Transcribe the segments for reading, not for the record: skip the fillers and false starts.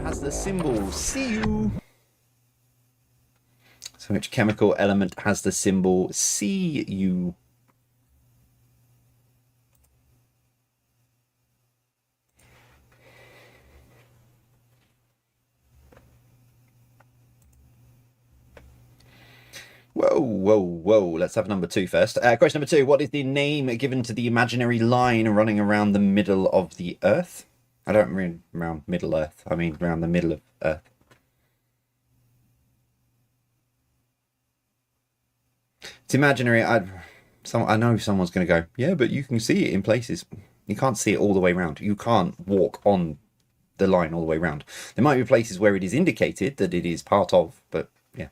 has the symbol Cu? So which chemical element has the symbol Cu? Whoa, whoa, whoa. Let's have number 2 first. Question number 2. What is the name given to the imaginary line running around the middle of the Earth? I don't mean around Middle Earth. I mean around the middle of Earth. It's imaginary. I know someone's going to go, yeah, but you can see it in places. You can't see it all the way around. You can't walk on the line all the way around. There might be places where it is indicated that it is part of, but yeah.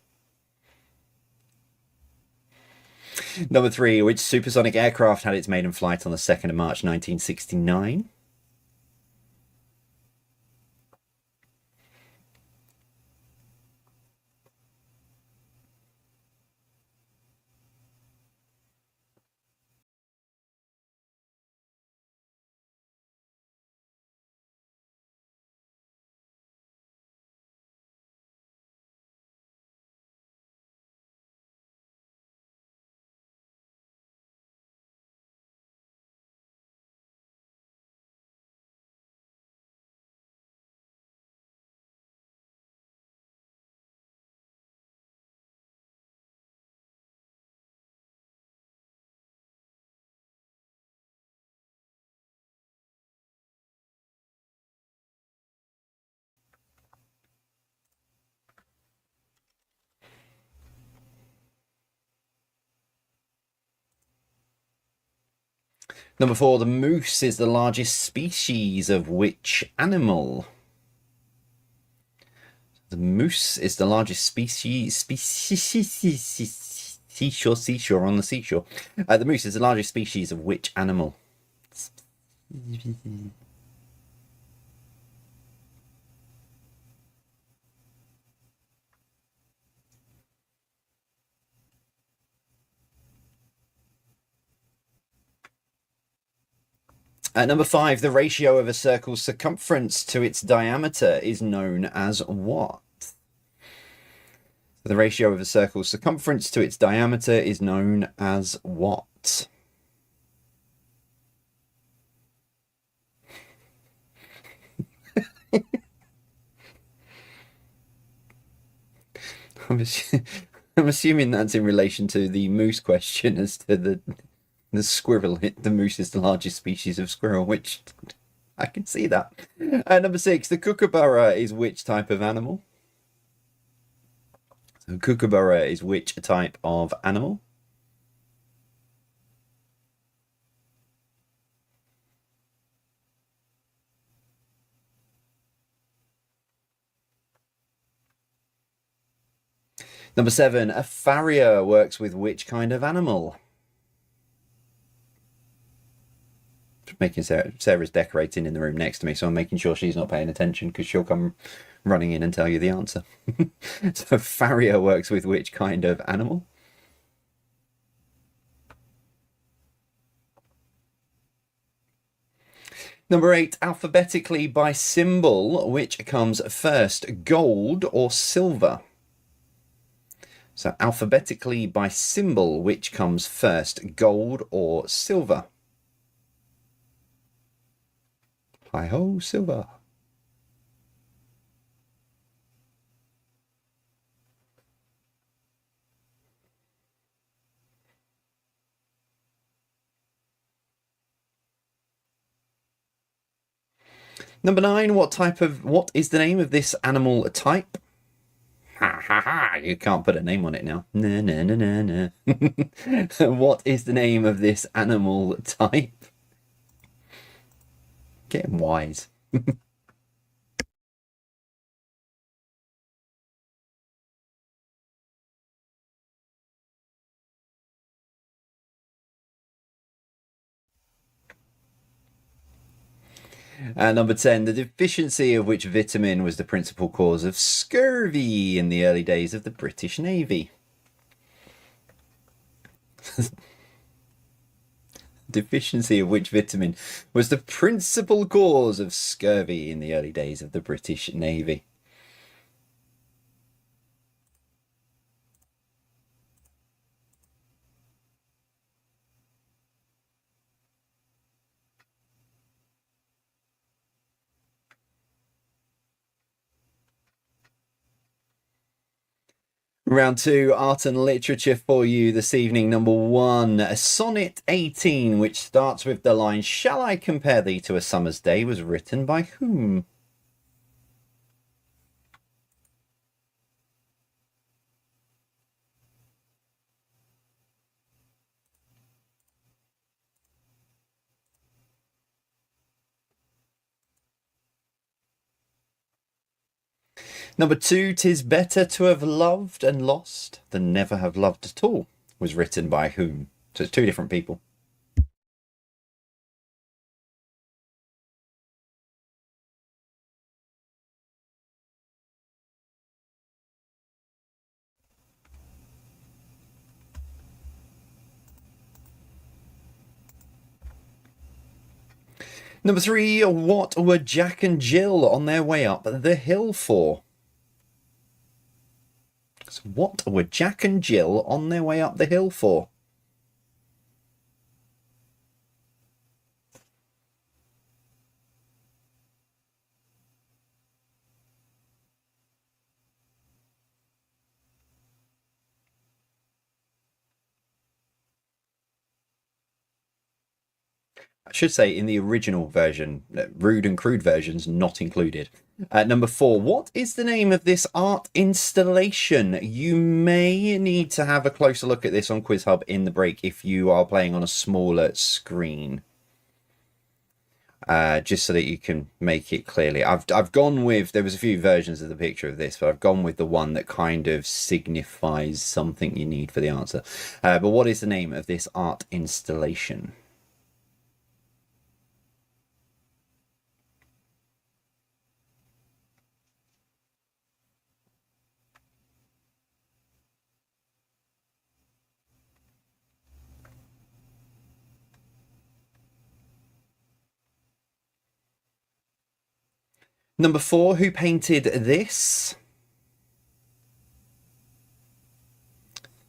Number 3, which supersonic aircraft had its maiden flight on the 2nd of March 1969? Number 4, the moose is the largest species of which animal? The moose is the largest seashore on the seashore. The moose is the largest species of which animal? Number 5, the ratio of a circle's circumference to its diameter is known as what? The ratio of a circle's circumference to its diameter is known as what? I'm assuming that's in relation to the moose question as to the squirrel. The moose is the largest species of squirrel, which I can see that. Number 6, the kookaburra is which type of animal? So kookaburra is which type of animal? Number 7, a farrier works with which kind of animal? Making Sarah's decorating in the room next to me, so I'm making sure she's not paying attention because she'll come running in and tell you the answer. So farrier works with which kind of animal? Number 8, alphabetically by symbol, which comes first, gold or silver? So alphabetically by symbol, which comes first, gold or silver? Hi-ho, silver. Number 9, what is the name of this animal type? Ha ha ha, you can't put a name on it now. No, no, no, no, no. What is the name of this animal type? Getting wise. Number 10, the deficiency of which vitamin was the principal cause of scurvy in the early days of the British Navy? Deficiency of which vitamin was the principal cause of scurvy in the early days of the British Navy? Round two, art and literature for you this evening. Number one, Sonnet 18, which starts with the line, "Shall I compare thee to a summer's day," was written by whom? Number two, "'Tis better to have loved and lost than never have loved at all," was written by whom? So it's two different people. Number three, what were Jack and Jill on their way up the hill for? So what were Jack and Jill on their way up the hill for? I should say in the original version, rude and crude versions not included. Number four, what is the name of this art installation? You may need to have a closer look at this on Quiz Hub in the break if you are playing on a smaller screen. Just so that you can make it clearly. I've gone with, there was a few versions of the picture of this, but I've gone with the one that kind of signifies something you need for the answer. But what is the name of this art installation? Number four, who painted this?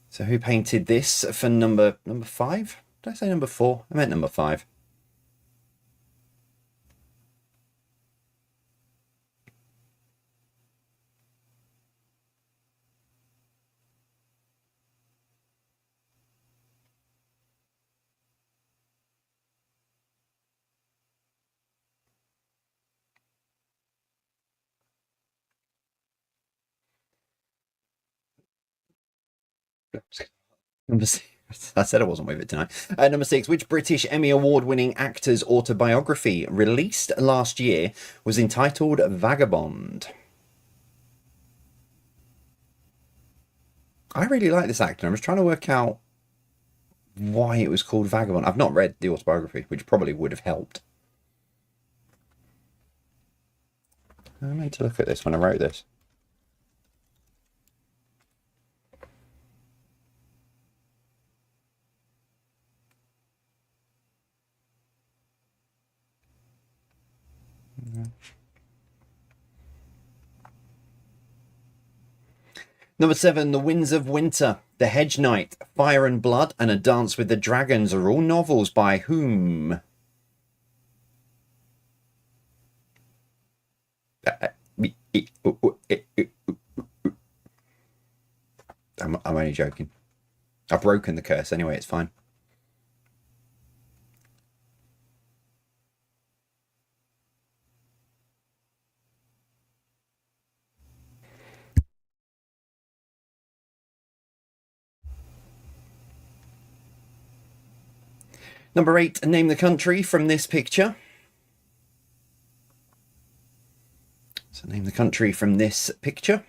So who painted this for number five? Did I say number four? I meant number five. Number six. I said I wasn't with it tonight. Number six, which British Emmy Award-winning actor's autobiography released last year was entitled Vagabond? I really like this actor. I was trying to work out why it was called Vagabond. I've not read the autobiography, which probably would have helped. I meant to look at this when I wrote this. Number seven, The Winds of Winter, The Hedge Knight, Fire and Blood, and A Dance with the Dragons are all novels by whom? I'm only joking. I've broken the curse anyway, it's fine. Number eight, name the country from this picture. So name the country from this picture.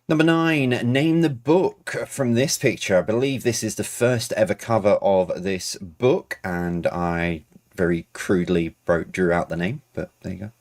Number 9, name the book from this picture. I believe this is the first ever cover of this book, and I very crudely drew out the name, but there you go.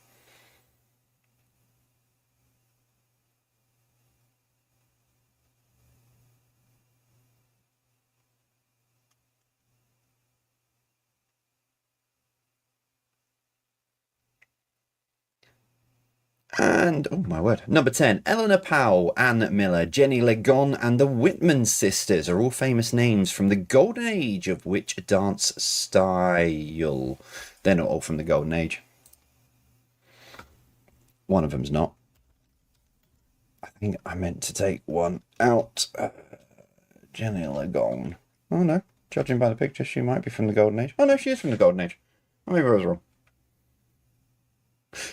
And, oh my word, number 10, Eleanor Powell, Ann Miller, Jenny LeGon, and the Whitman sisters are all famous names from the golden age of which dance style? They're not all from the golden age. One of them's not. I think I meant to take one out. Jenny LeGon. Oh no, judging by the picture, she might be from the golden age. Oh no, she is from the golden age. Oh, maybe I was wrong.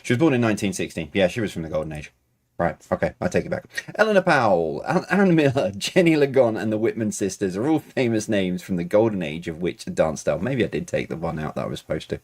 She was born in 1916. Yeah, she was from the golden age. Right, okay, I take it back. Eleanor Powell, Ann Miller, Jenny LeGon, and the Whitman sisters are all famous names from the golden age of which dance style? Maybe I did take the one out that I was supposed to.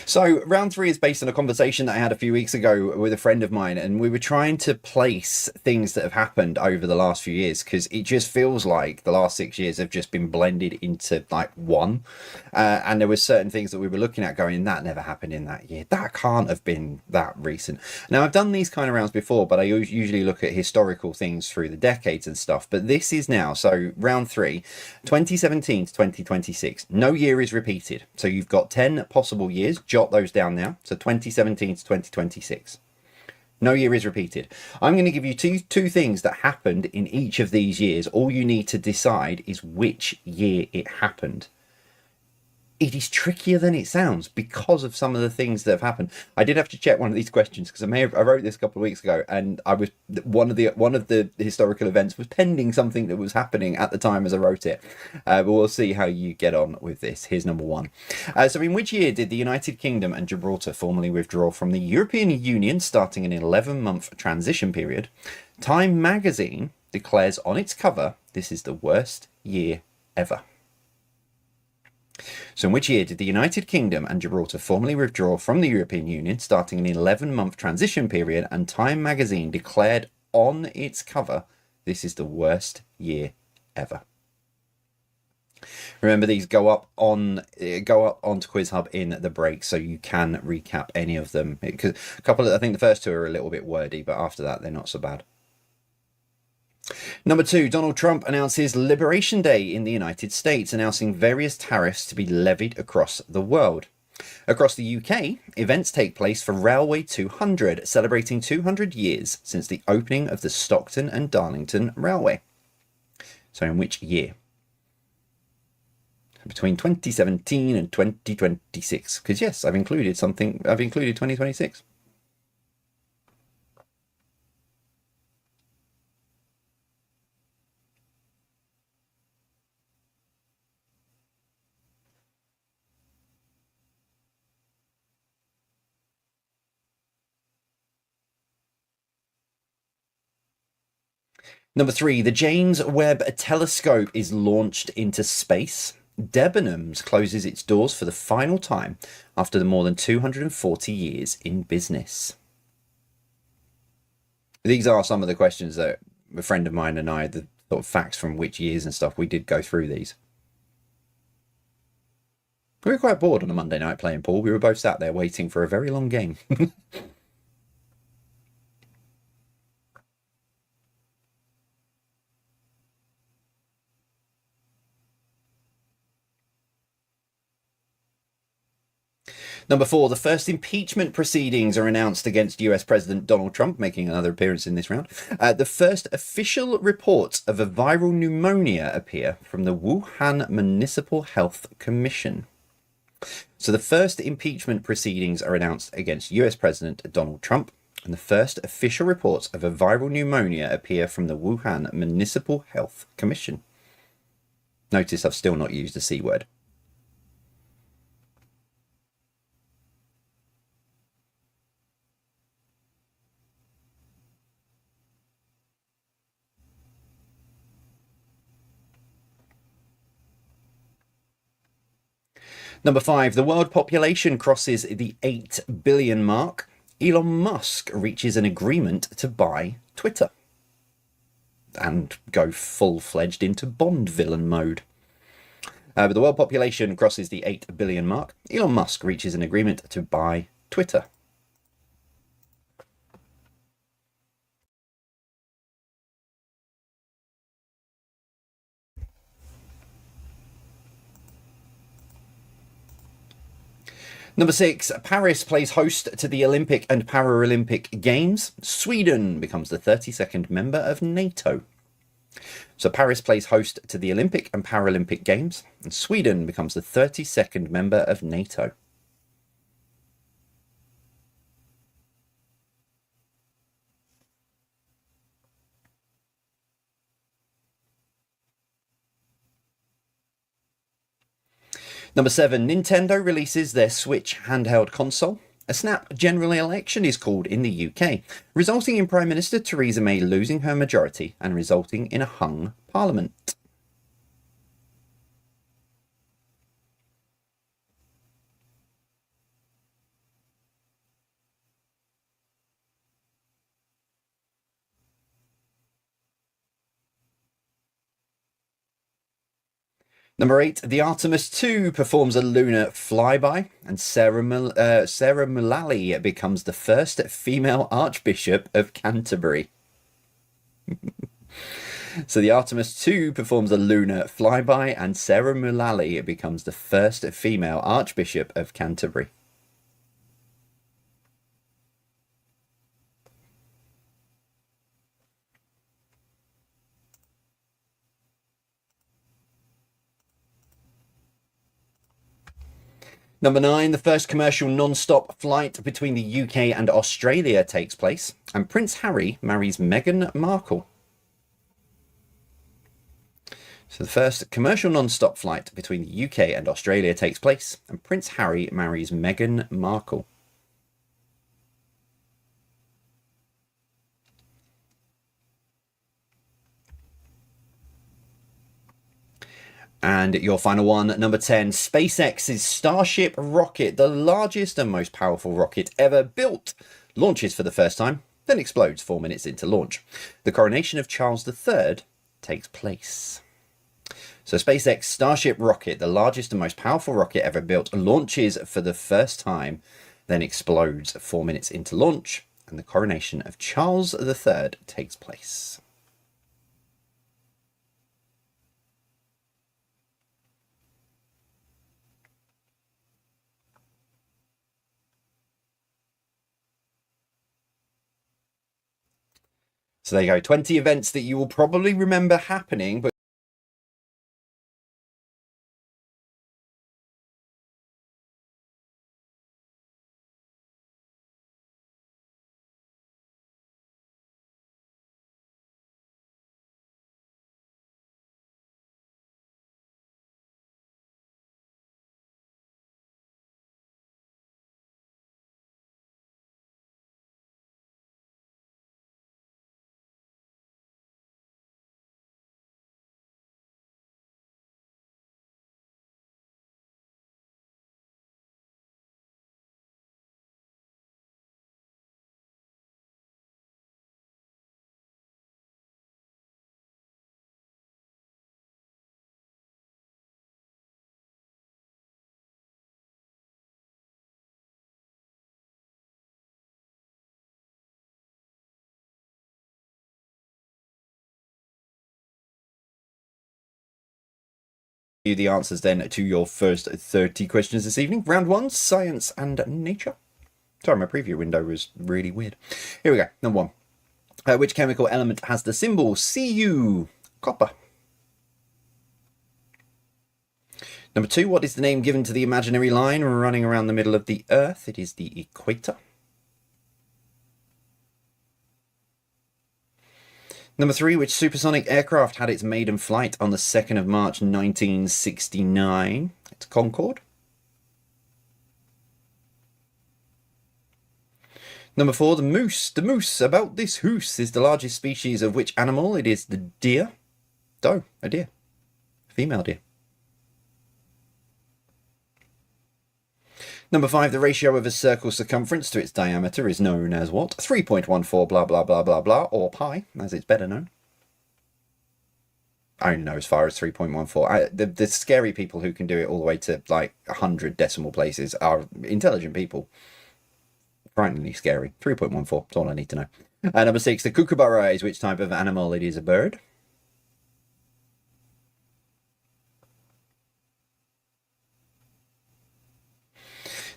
So, round 3 is based on a conversation that I had a few weeks ago with a friend of mine, and we were trying to place things that have happened over the last few years because it just feels like the last 6 years have just been blended into like one. And there were certain things that we were looking at going, that never happened in that year. That can't have been that recent. Now, I've done these kind of rounds before, but I usually look at historical things through the decades and stuff. But this is now, so round 3, 2017 to 2026. No year is repeated. So you've got 10 possible years. Jot those down now. So 2017 to 2026. No year is repeated. I'm going to give you two things that happened in each of these years. All you need to decide is which year it happened. It is trickier than it sounds because of some of the things that have happened. I did have to check one of these questions because I wrote this a couple of weeks ago, and I was one of the historical events was pending something that was happening at the time as I wrote it. But we'll see how you get on with this. Here's number 1. So, in which year did the United Kingdom and Gibraltar formally withdraw from the European Union, starting an 11-month transition period? Time magazine declares on its cover, "This is the worst year ever." So in which year did the United Kingdom and Gibraltar formally withdraw from the European Union, starting an 11-month transition period, and Time magazine declared on its cover, "This is the worst year ever"? Remember, these go up onto Quiz Hub in the break, so you can recap any of them. Because a couple I think the first 2 are a little bit wordy, but after that, they're not so bad. Number 2, Donald Trump announces Liberation Day in the United States, announcing various tariffs to be levied across the world. Across the UK, events take place for Railway 200, celebrating 200 years since the opening of the Stockton and Darlington Railway. So in which year? Between 2017 and 2026. Because yes, I've included 2026. Number 3, the James Webb Telescope is launched into space. Debenhams closes its doors for the final time after the more than 240 years in business. These are some of the questions that a friend of mine and I, the sort of facts from which years and stuff, we did go through these. We were quite bored on a Monday night playing pool. We were both sat there waiting for a very long game. Number 4, the first impeachment proceedings are announced against US President Donald Trump, making another appearance in this round. The first official reports of a viral pneumonia appear from the Wuhan Municipal Health Commission. So the first impeachment proceedings are announced against US President Donald Trump, and the first official reports of a viral pneumonia appear from the Wuhan Municipal Health Commission. Notice I've still not used the C word. Number 5, the world population crosses the 8 billion mark. Elon Musk reaches an agreement to buy Twitter and go full-fledged into Bond villain mode. But the world population crosses the 8 billion mark. Elon Musk reaches an agreement to buy Twitter. Number 6, Paris plays host to the Olympic and Paralympic Games. Sweden becomes the 32nd member of NATO. So Paris plays host to the Olympic and Paralympic Games, and Sweden becomes the 32nd member of NATO. Number 7, Nintendo releases their Switch handheld console. A snap general election is called in the UK, resulting in Prime Minister Theresa May losing her majority and resulting in a hung parliament. Number 8, the Artemis II performs a lunar flyby, and Sarah Mullally becomes the first female Archbishop of Canterbury. So the Artemis II performs a lunar flyby, and Sarah Mullally becomes the first female Archbishop of Canterbury. Number 9, the first commercial non-stop flight between the UK and Australia takes place, and Prince Harry marries Meghan Markle. So the first commercial non-stop flight between the UK and Australia takes place, and Prince Harry marries Meghan Markle. And your final one, number 10, SpaceX's Starship rocket, the largest and most powerful rocket ever built, launches for the first time, then explodes 4 minutes into launch. The coronation of Charles III takes place. So SpaceX Starship rocket, the largest and most powerful rocket ever built, launches for the first time, then explodes 4 minutes into launch, and the coronation of Charles III takes place. So there you go, 20 events that you will probably remember happening, but the answers then to your first 30 questions this evening. Round 1, science and nature. Sorry, my preview window was really weird. Here we go. Number 1. Which chemical element has the symbol Cu? Copper. Number 2. What is the name given to the imaginary line running around the middle of the Earth? It is the equator. Number 3, which supersonic aircraft had its maiden flight on the 2nd of March 1969? It's Concorde. Number 4, the moose. The moose, about this hoose, is the largest species of which animal? It is the deer. Doe, a deer. Female deer. Number 5, the ratio of a circle's circumference to its diameter is known as what? 3.14 blah blah blah blah blah, or pi, as it's better known. I only know as far as 3.14. The scary people who can do it all the way to like 100 decimal places are intelligent people. Frighteningly scary. 3.14, that's all I need to know. Number 6, the kookaburra is which type of animal? It is a bird.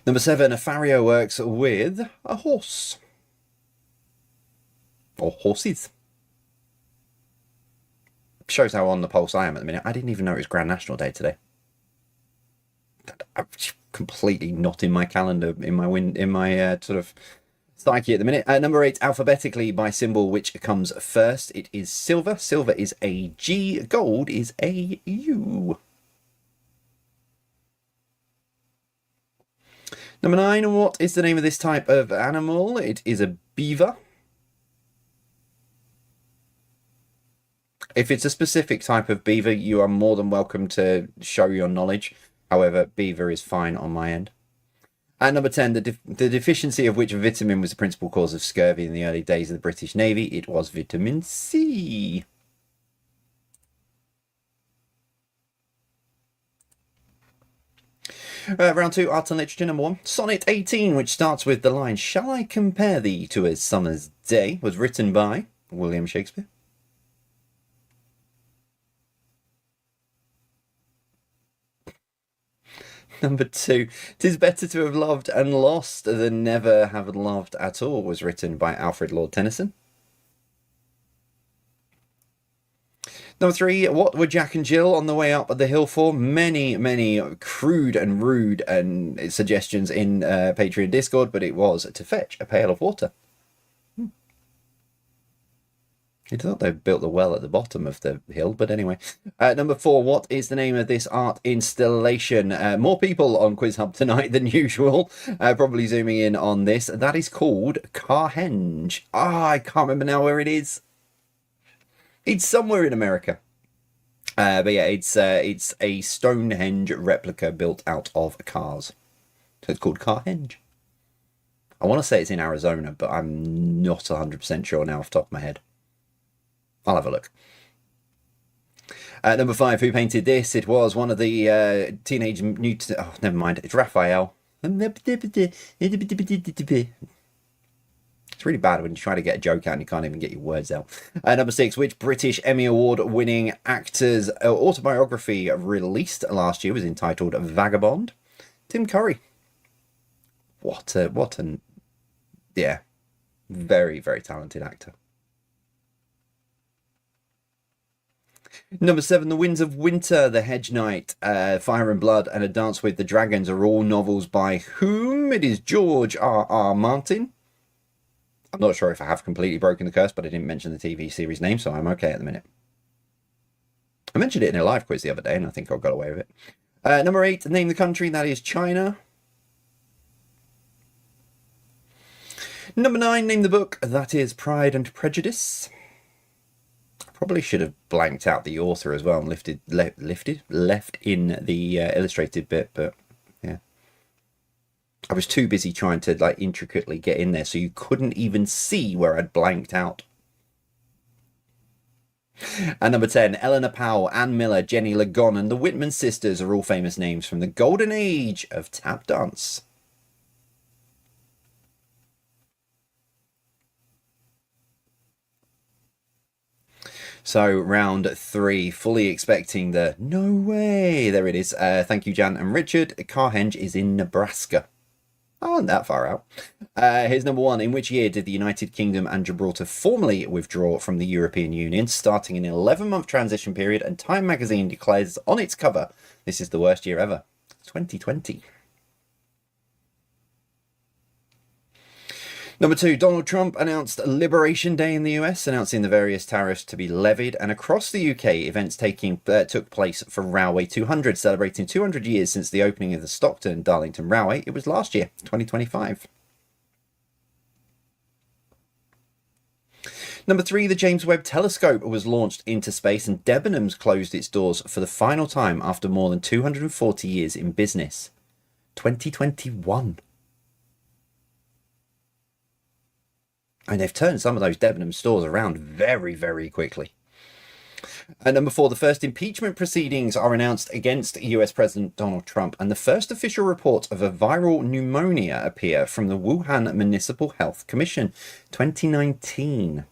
Number 7, a farrier works with a horse. Or horses. Shows how on the pulse I am at the minute. I didn't even know it was Grand National Day today. I'm completely not in my calendar, in my sort of psyche at the minute. Number 8, alphabetically by symbol, which comes first? It is silver. Silver is a G. Gold is a U. Number 9, what is the name of this type of animal? It is a beaver. If it's a specific type of beaver, you are more than welcome to show your knowledge. However, beaver is fine on my end. And number 10, the deficiency of which vitamin was the principal cause of scurvy in the early days of the British Navy? It was vitamin C. Round 2, art and literature. Number 1, Sonnet 18, which starts with the line, "Shall I compare thee to a summer's day?" was written by William Shakespeare. Number 2, "'Tis better to have loved and lost than never have loved at all" was written by Alfred Lord Tennyson. Number 3, what were Jack and Jill on the way up the hill for? Many, many crude and rude and suggestions in Patreon Discord, but it was to fetch a pail of water. I thought they built the well at the bottom of the hill, but anyway. Number 4, what is the name of this art installation? More people on Quiz Hub tonight than usual, probably zooming in on this. That is called Carhenge. I can't remember now where it is. It's somewhere in America. But yeah, it's a Stonehenge replica built out of cars. So it's called Carhenge. I want to say it's in Arizona, but I'm not 100% sure now off the top of my head. I'll have a look. Number 5, who painted this? It was one of the Teenage Mutant... Oh, never mind. It's Raphael. It's really bad when you try to get a joke out and you can't even get your words out. Number 6, which British Emmy Award-winning actor's autobiography released last year was entitled Vagabond? Tim Curry. Yeah, very, very talented actor. Number 7, The Winds of Winter, The Hedge Knight, Fire and Blood, and A Dance with the Dragons are all novels by whom? It is George R.R. Martin. I'm not sure if I have completely broken the curse, but I didn't mention the TV series name, so I'm okay at the minute. I mentioned it in a live quiz the other day, and I think I got away with it. Number 8, name the country. That is China. Number 9, name the book. That is Pride and Prejudice. I probably should have blanked out the author as well and left in the illustrated bit, but yeah. I was too busy trying to like intricately get in there so you couldn't even see where I'd blanked out. And number 10, Eleanor Powell, Ann Miller, Jenny Legon, and the Whitman sisters are all famous names from the golden age of tap dance. So round 3, fully expecting the no way. There it is. Thank you, Jan and Richard. Carhenge is in Nebraska. Oh, not that far out. Here's number 1. In which year did the United Kingdom and Gibraltar formally withdraw from the European Union, starting an 11-month transition period, and Time magazine declares on its cover, this is the worst year ever, 2020. Number 2, Donald Trump announced Liberation Day in the US, announcing the various tariffs to be levied. And across the UK, events took place for Railway 200, celebrating 200 years since the opening of the Stockton-Darlington Railway. It was last year, 2025. Number 3, the James Webb Telescope was launched into space, and Debenhams closed its doors for the final time after more than 240 years in business. 2021. And they've turned some of those Debenhams stores around very, very quickly. And number 4, the first impeachment proceedings are announced against US President Donald Trump, and the first official reports of a viral pneumonia appear from the Wuhan Municipal Health Commission, 2019.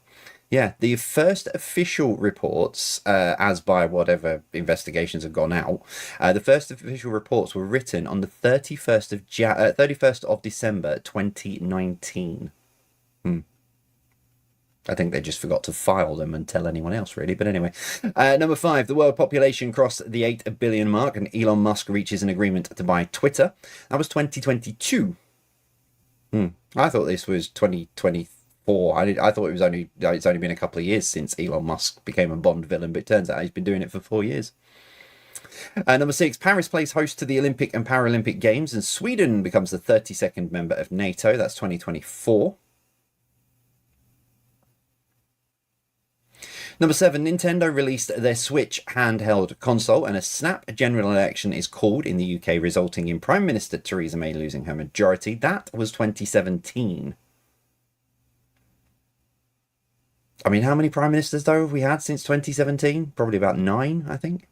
Yeah, the first official reports, as by whatever investigations have gone out, the first official reports were written on the 31st of December 2019. I think they just forgot to file them and tell anyone else, really. But anyway, number 5, the world population crossed the 8 billion mark, and Elon Musk reaches an agreement to buy Twitter. That was 2022. I thought this was 2024. I thought it's only been a couple of years since Elon Musk became a Bond villain, but it turns out he's been doing it for 4 years. Number 6, Paris plays host to the Olympic and Paralympic Games, and Sweden becomes the 32nd member of NATO. That's 2024. Number 7, Nintendo released their Switch handheld console, and a snap general election is called in the UK, resulting in Prime Minister Theresa May losing her majority. That was 2017. I mean, how many Prime Ministers, though, have we had since 2017? Probably about 9, I think.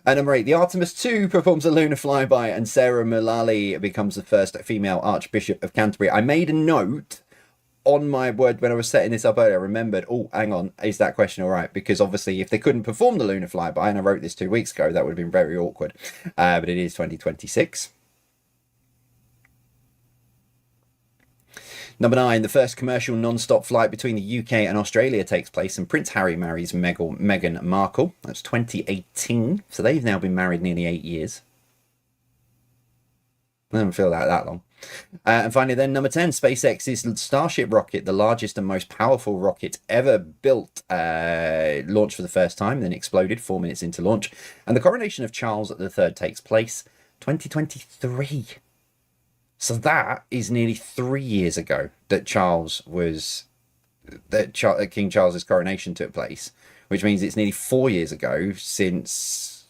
Number 8, the Artemis 2 performs a lunar flyby, and Sarah Mullally becomes the first female Archbishop of Canterbury. I made a note on my word when I was setting this up earlier. I remembered, oh, hang on, is that question all right? Because obviously if they couldn't perform the lunar flyby, and I wrote this 2 weeks ago, that would have been very awkward. But it is 2026. Number 9, the first commercial non-stop flight between the UK and Australia takes place, and Prince Harry marries Meghan Markle. That's 2018. So they've now been married nearly 8 years. I don't feel that long. And finally, then, number 10, SpaceX's Starship rocket, the largest and most powerful rocket ever built, launched for the first time, then exploded 4 minutes into launch. And the coronation of Charles III takes place 2023. So that is nearly 3 years ago that King Charles's coronation took place, which means it's nearly 4 years ago since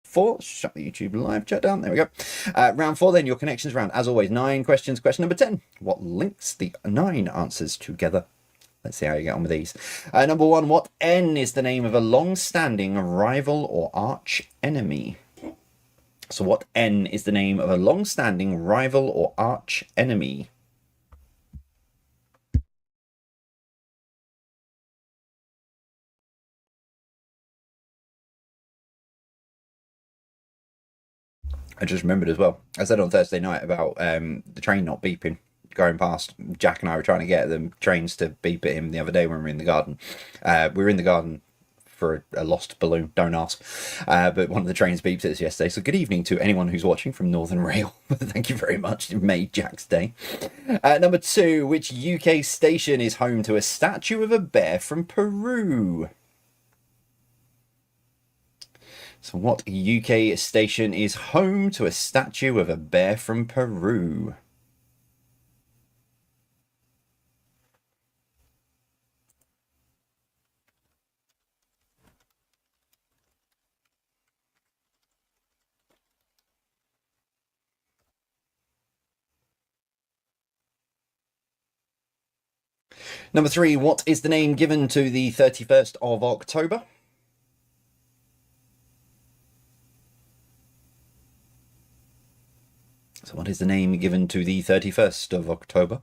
4. Shut the YouTube live chat down. There we go. Round 4, then, your connections round. As always, 9 questions. Question number 10. What links the 9 answers together? Let's see how you get on with these. Number 1, what N is the name of a long-standing rival or arch enemy? So what N is the name of a long-standing rival or arch enemy? I just remembered as well. I said on Thursday night about the train not beeping going past. Jack and I were trying to get the trains to beep at him the other day when we were in the garden. We were in the garden for a lost balloon, don't ask. But one of the trains beeped at us yesterday. So good evening to anyone who's watching from Northern Rail. Thank you very much. It made Jack's day. Number 2, which UK station is home to a statue of a bear from Peru? So what UK station is home to a statue of a bear from Peru? Number 3, what is the name given to the 31st of October? So what is the name given to the 31st of October?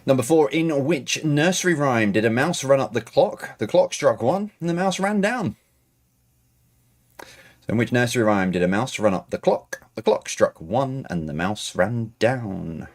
Number 4, in which nursery rhyme did a mouse run up the clock? The clock struck 1 and the mouse ran down. So in which nursery rhyme did a mouse run up the clock? The clock struck 1 and the mouse ran down.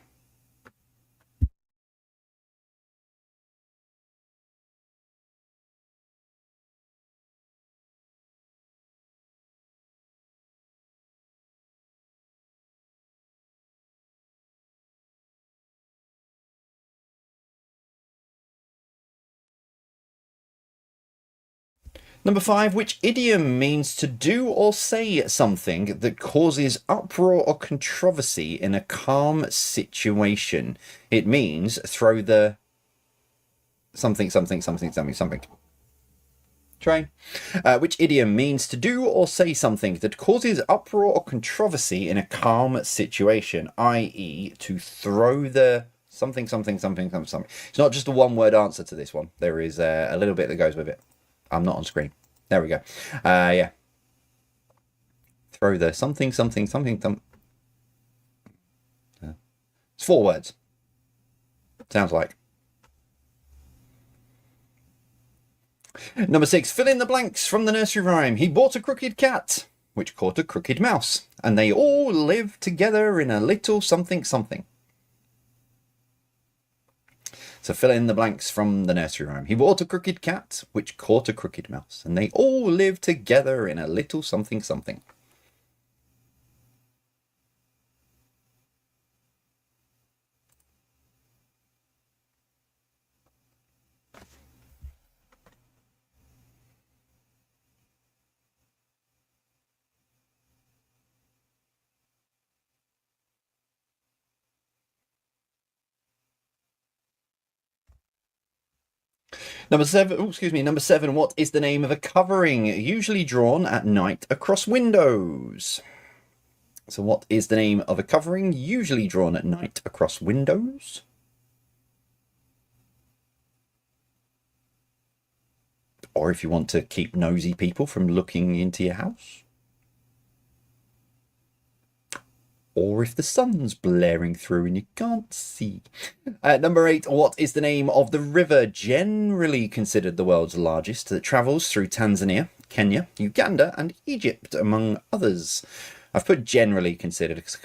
Number 5, which idiom means to do or say something that causes uproar or controversy in a calm situation? It means throw the something. Train. Which idiom means to do or say something that causes uproar or controversy in a calm situation, i.e. to throw the something. It's not just a one-word answer to this one. There is a little bit that goes with it. I'm not on screen. There we go. Yeah. Throw the something. It's 4 words. Sounds like. Number 6, fill in the blanks from the nursery rhyme. He bought a crooked cat, which caught a crooked mouse, and they all lived together in a little something. So fill in the blanks from the nursery rhyme. He bought a crooked cat, which caught a crooked mouse, and they all lived together in a little something. Number 7, what is the name of a covering usually drawn at night across windows? So what is the name of a covering usually drawn at night across windows? Or if you want to keep nosy people from looking into your house. Or if the sun's blaring through and you can't see. Number 8, what is the name of the river generally considered the world's largest that travels through Tanzania, Kenya, Uganda, and Egypt, among others? I've put generally considered because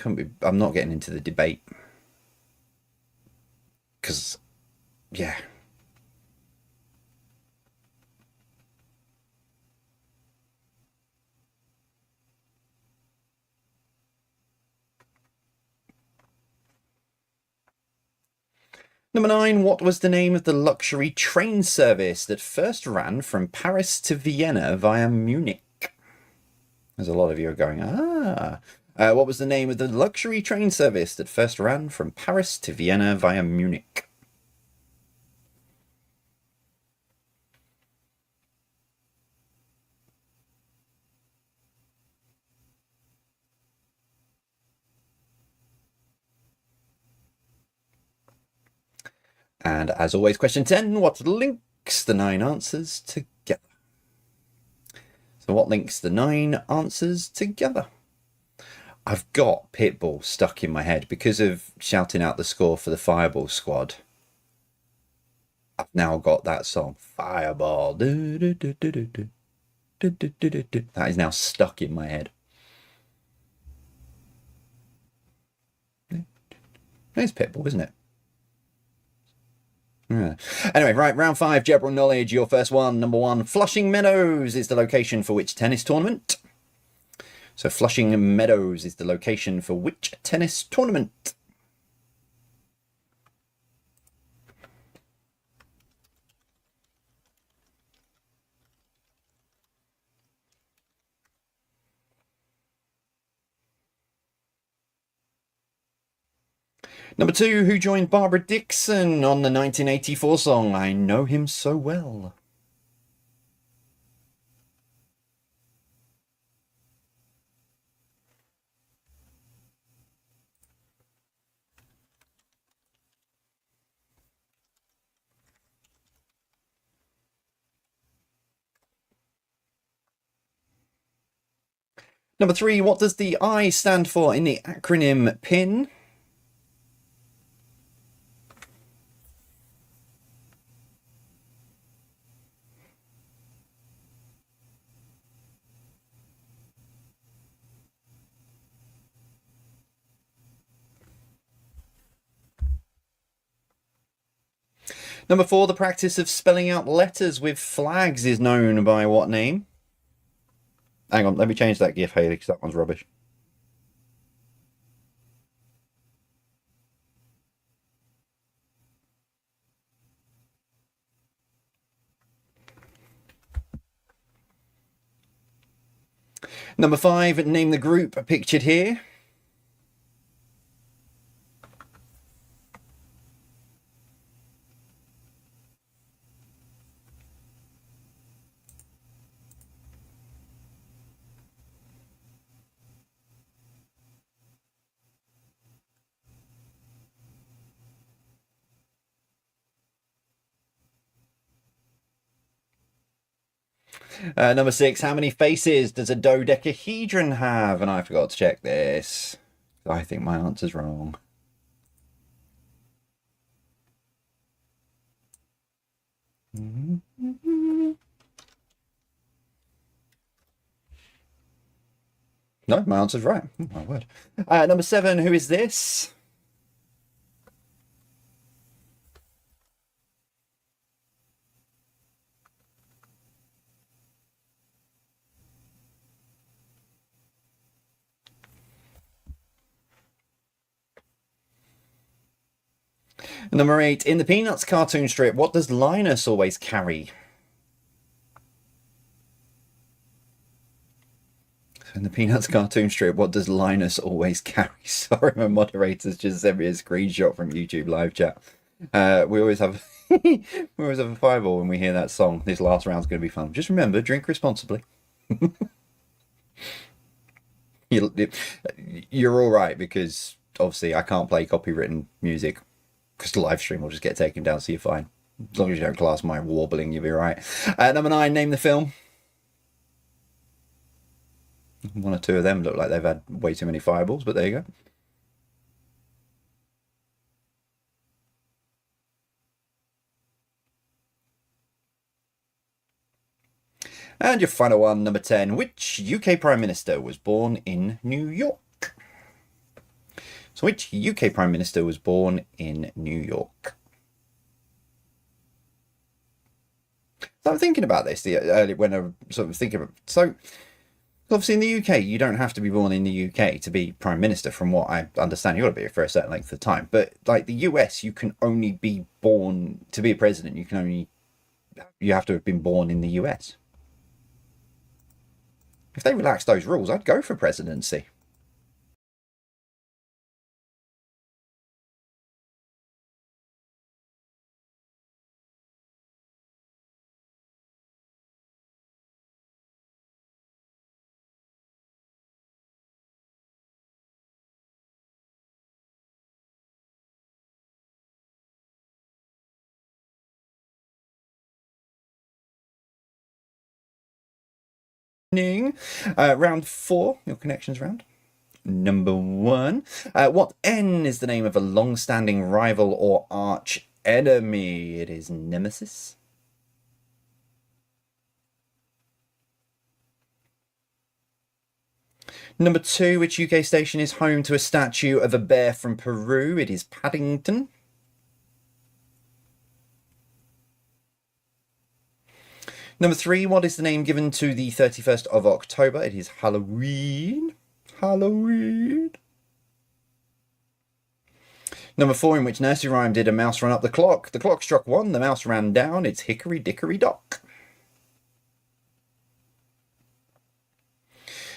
I'm not getting into the debate. Because, yeah. Number 9, what was the name of the luxury train service that first ran from Paris to Vienna via Munich? There's a lot of you are going, What was the name of the luxury train service that first ran from Paris to Vienna via Munich? And as always, question 10, what links the 9 answers together? So what links the 9 answers together? I've got Pitbull stuck in my head because of shouting out the score for the Fireball Squad. I've now got that song, Fireball. That is now stuck in my head. It's Pitbull, isn't it? Yeah. Anyway, right, round 5, general knowledge. Your first one, number 1. Flushing Meadows is the location for which tennis tournament? So Flushing Meadows is the location for which tennis tournament? Number 2, who joined Barbara Dickson on the 1984 song I Know Him So Well? Number 3, what does the I stand for in the acronym PIN? Number 4, the practice of spelling out letters with flags is known by what name? Hang on, let me change that GIF, Haley, because that one's rubbish. Number 5, name the group pictured here. Number 6, how many faces does a dodecahedron have? And I forgot to check this. I think my answer's wrong. No, my answer's right. Oh, my word. Number 7, who is this? Number 8, in the Peanuts cartoon strip, what does Linus always carry? So in the Peanuts cartoon strip, what does Linus always carry? Sorry, my moderators just sent me a screenshot from YouTube live chat. We always have we always have a fireball when we hear that song. This last round's going to be fun. Just remember, drink responsibly. You're all right because obviously I can't play copywritten music because the live stream will just get taken down, so you're fine. As long as you don't class my wobbling, you'll be right. Number 9, name the film. One or two of them look like they've had way too many fireballs, but there you go. And your final one, number 10. Which UK Prime Minister was born in New York? So which UK Prime Minister was born in New York? So I'm thinking about this earlier when I sort of thinking about. So obviously in the UK, you don't have to be born in the UK to be Prime Minister, from what I understand. You've got to be for a certain length of time. But like the US, you can only be born to be a president. You have to have been born in the US. If they relax those rules, I'd go for presidency. Round 4, your connections round. Number 1. What N is the name of a long-standing rival or arch enemy? It is Nemesis. Number 2, which UK station is home to a statue of a bear from Peru? It is Paddington. Number 3, what is the name given to the 31st of October? It is Halloween. Halloween. Number 4, in which nursery rhyme did a mouse run up the clock? The clock struck 1, the mouse ran down. It's Hickory Dickory Dock.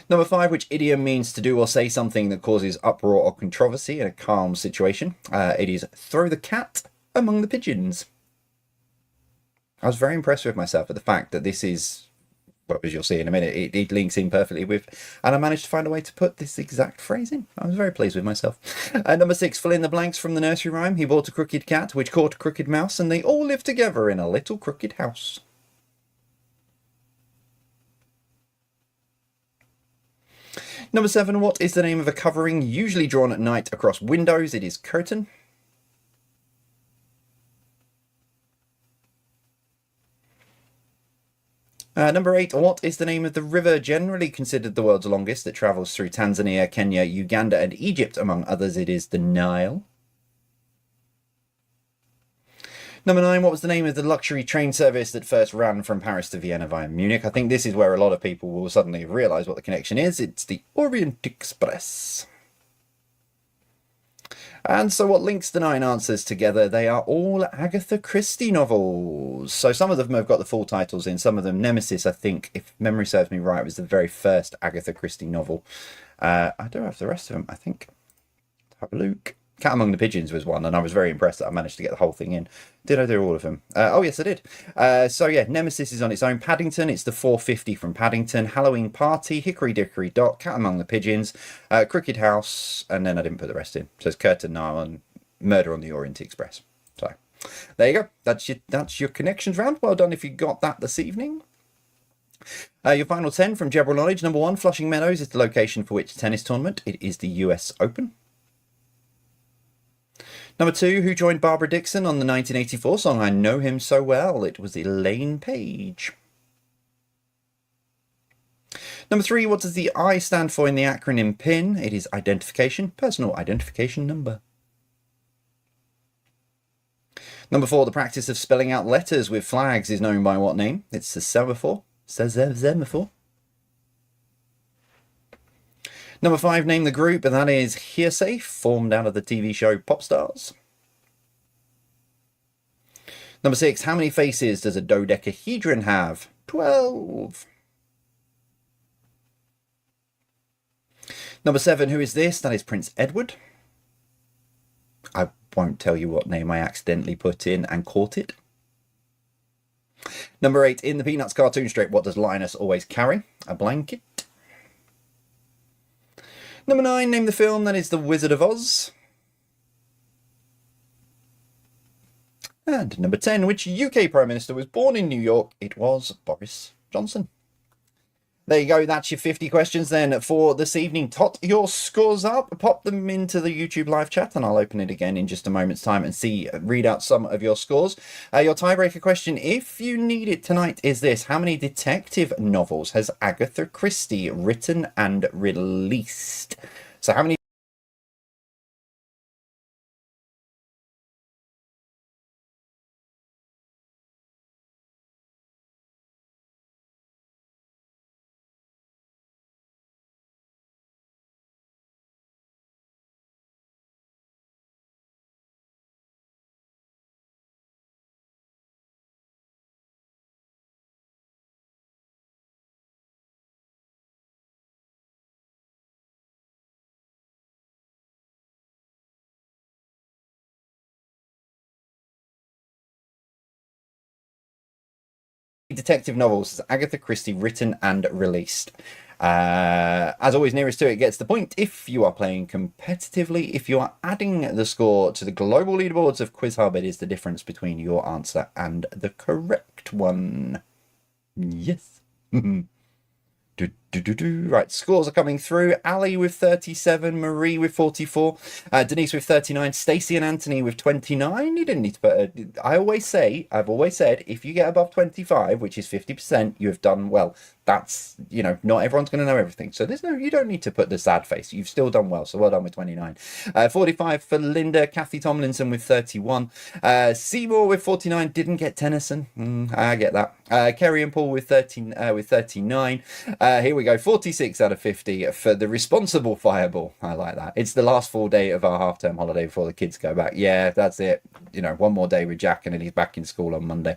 Number 5, which idiom means to do or say something that causes uproar or controversy in a calm situation? It is throw the cat among the pigeons. I was very impressed with myself at the fact that this is, well, as you'll see in a minute, it links in perfectly with, and I managed to find a way to put this exact phrase in. I was very pleased with myself. Number 6, fill in the blanks from the nursery rhyme. He bought a crooked cat, which caught a crooked mouse, and they all lived together in a little crooked house. Number 7, what is the name of a covering usually drawn at night across windows? It is curtain. Number 8, what is the name of the river generally considered the world's longest that travels through Tanzania, Kenya, Uganda, and Egypt, among others? It is the Nile. Number 9, what was the name of the luxury train service that first ran from Paris to Vienna via Munich? I think this is where a lot of people will suddenly realise what the connection is. It's the Orient Express. And so what links the 9 answers together? They are all Agatha Christie novels. So some of them have got the full titles in, some of them. Nemesis, I think, if memory serves me right, was the very first Agatha Christie novel. I do have the rest of them, I think. Have a look. Cat Among the Pigeons was one, and I was very impressed that I managed to get the whole thing in. Did I do all of them? Oh, yes, I did. So, yeah, Nemesis is on its own. Paddington, it's the 450 from Paddington. Halloween Party, Hickory Dickory Dock, Cat Among the Pigeons, Crooked House, and then I didn't put the rest in. So it's Curtain, Nile, and Murder on the Orient Express. So, there you go. That's your connections round. Well done if you got that this evening. Your final 10 from General Knowledge. Number 1, Flushing Meadows is the location for which tennis tournament? It is the US Open. Number 2, who joined Barbara Dixon on the 1984 song I Know Him So Well? It was Elaine Paige. Number 3, what does the I stand for in the acronym PIN? It is identification, personal identification number. Number 4, the practice of spelling out letters with flags is known by what name? It's the semaphore. Semaphore. Number 5, name the group, and that is Hearsay, formed out of the TV show Pop Stars. Number 6, how many faces does a dodecahedron have? 12. Number 7, who is this? That is Prince Edward. I won't tell you what name I accidentally put in and caught it. Number 8, in the Peanuts cartoon strip, what does Linus always carry? A blanket. Number 9, name the film, that is The Wizard of Oz. And number 10, which UK Prime Minister was born in New York? It was Boris Johnson. There you go, that's your 50 questions then for this evening. Tot your scores up, pop them into the YouTube live chat, and I'll open it again in just a moment's time and read out some of your scores. Your tiebreaker question, if you need it tonight, is this: how many detective novels has Agatha Christie written and released? So how many detective novels has Agatha Christie written and released? As always, nearest to it gets the point. If you are playing competitively, if you are adding the score to the global leaderboards of Quiz Hub, it is the difference between your answer and the correct one. Yes. Right, scores are coming through. Ali with 37, Marie with 44, Denise with 39, Stacey and Anthony with 29. You didn't need to put I've always said, if you get above 25, which is 50%, you have done well. That's, not everyone's going to know everything. So you don't need to put the sad face. You've still done well. So well done with 29. 45 for Linda, Kathy Tomlinson with 31. Seymour with 49, didn't get Tennyson. I get that. Kerry and Paul with 39. Here we go, 46 out of 50 for the responsible fireball. I like that. It's the last full day of our half-term holiday before the kids go back. Yeah, that's it. One more day with Jack and then he's back in school on Monday.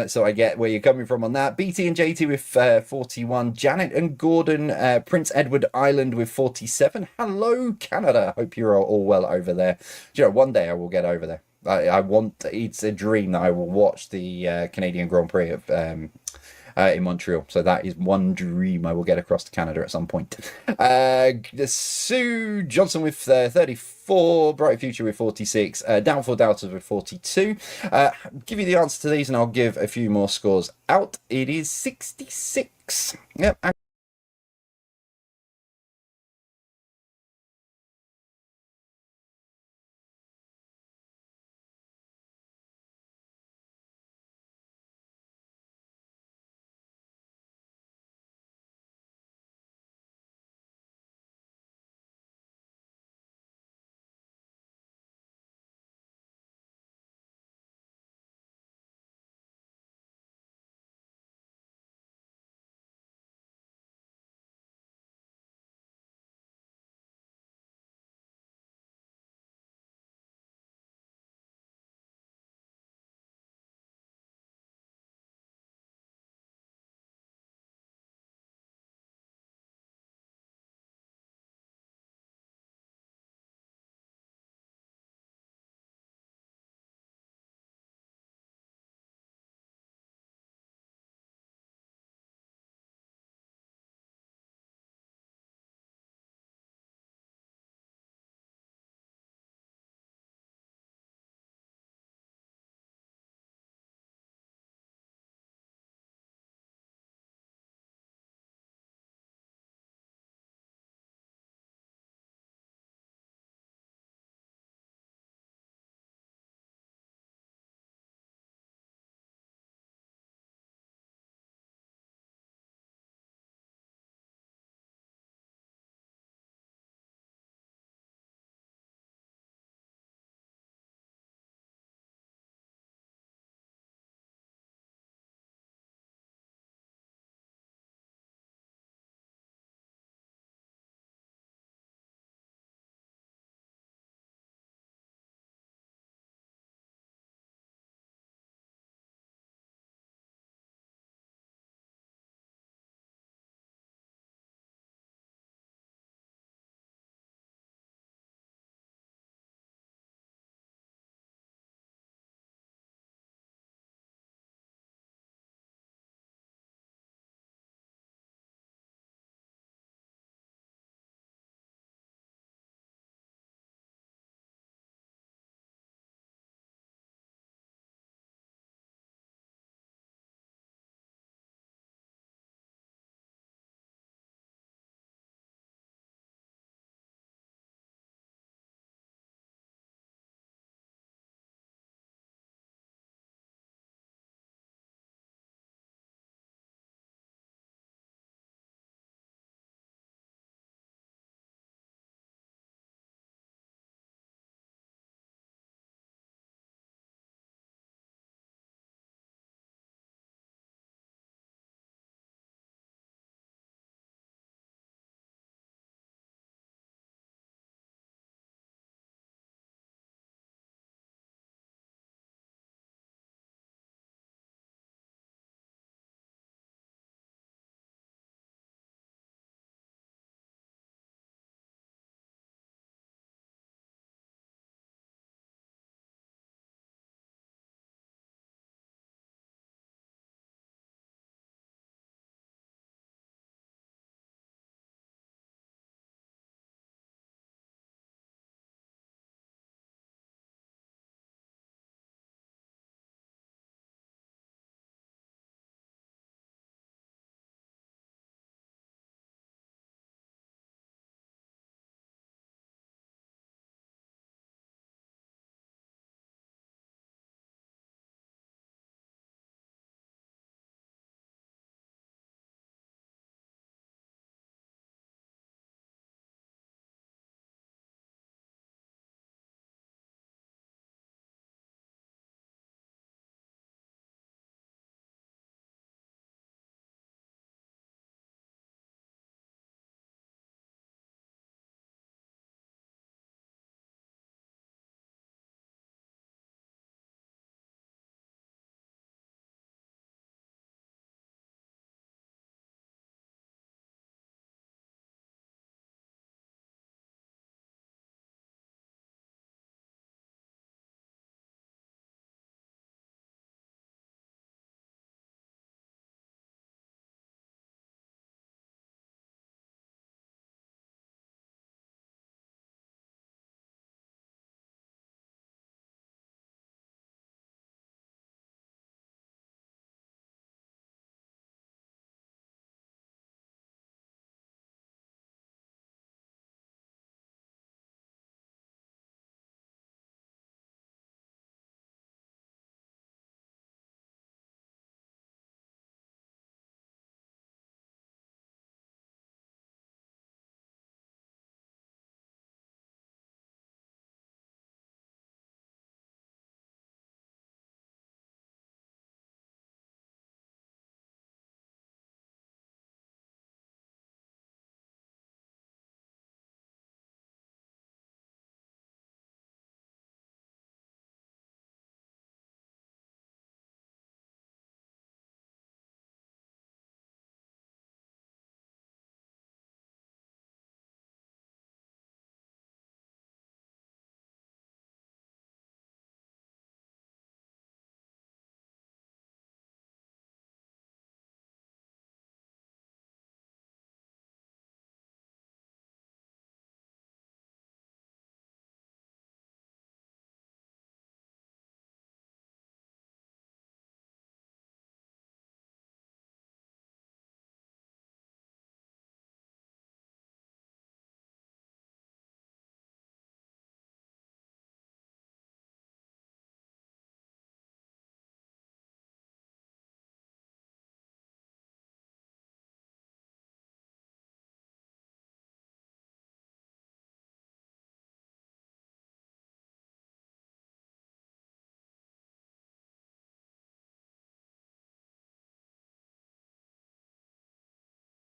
So I get where you're coming from on that. BT and JT with 41. Janet and Gordon, Prince Edward Island with 47. Hello, Canada. Hope you're all well over there. One day I will get over there. It's a dream that I will watch the Canadian Grand Prix of in Montreal. So that is one dream I will get across to Canada at some point. Sue Johnson with 34, Bright Future with 46, Doubtful Doubters with 42. Give you the answer to these and I'll give a few more scores out. It is 66. Yep.